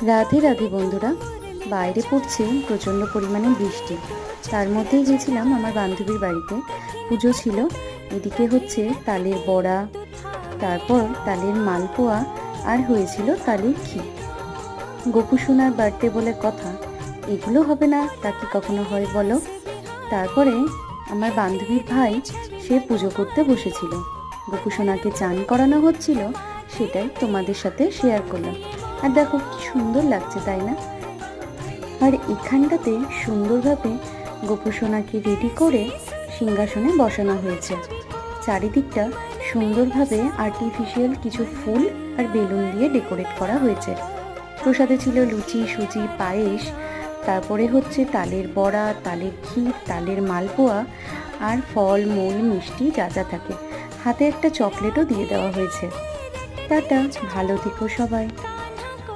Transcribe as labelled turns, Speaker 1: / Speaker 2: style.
Speaker 1: রাধে রাধে বন্ধুরা। বাইরে পড়ছে প্রচণ্ড পরিমাণে বৃষ্টি। তার মধ্যেই গেছিলাম আমার বান্ধবীর বাড়িতে, পুজো ছিল। এদিকে হচ্ছে তালের বড়া, তারপর তালের মালপোয়া, আর হয়েছিল তালের ক্ষীর। গোপু সোনার বার্থডে বলে কথা, এগুলো হবে না তা কি কখনো হয় বলো? তারপরে আমার বান্ধবীর ভাই, সে পুজো করতে বসেছিল। গোপু সোনাকে চান করানো হচ্ছিল, সেটাই তোমাদের সাথে শেয়ার করলাম। আর দেখো কি সুন্দর লাগছে, তাই না? আর এখানটাতে সুন্দরভাবে গোপু সোনাকে রেডি করে সিংহাসনে বসানো হয়েছে। চারিদিকটা সুন্দরভাবে আর্টিফিশিয়াল কিছু ফুল আর বেলুন দিয়ে ডেকোরেট করা হয়েছে। প্রসাদে ছিল লুচি, সুজি, পায়েস, তারপরে হচ্ছে তালের বড়া, তালের ক্ষীর, তালের মালপোয়া, আর ফল মূল মিষ্টি যা যা থাকে। হাতে একটা চকলেটও দিয়ে দেওয়া হয়েছে। টাটা, ভালো থেকো সবাই।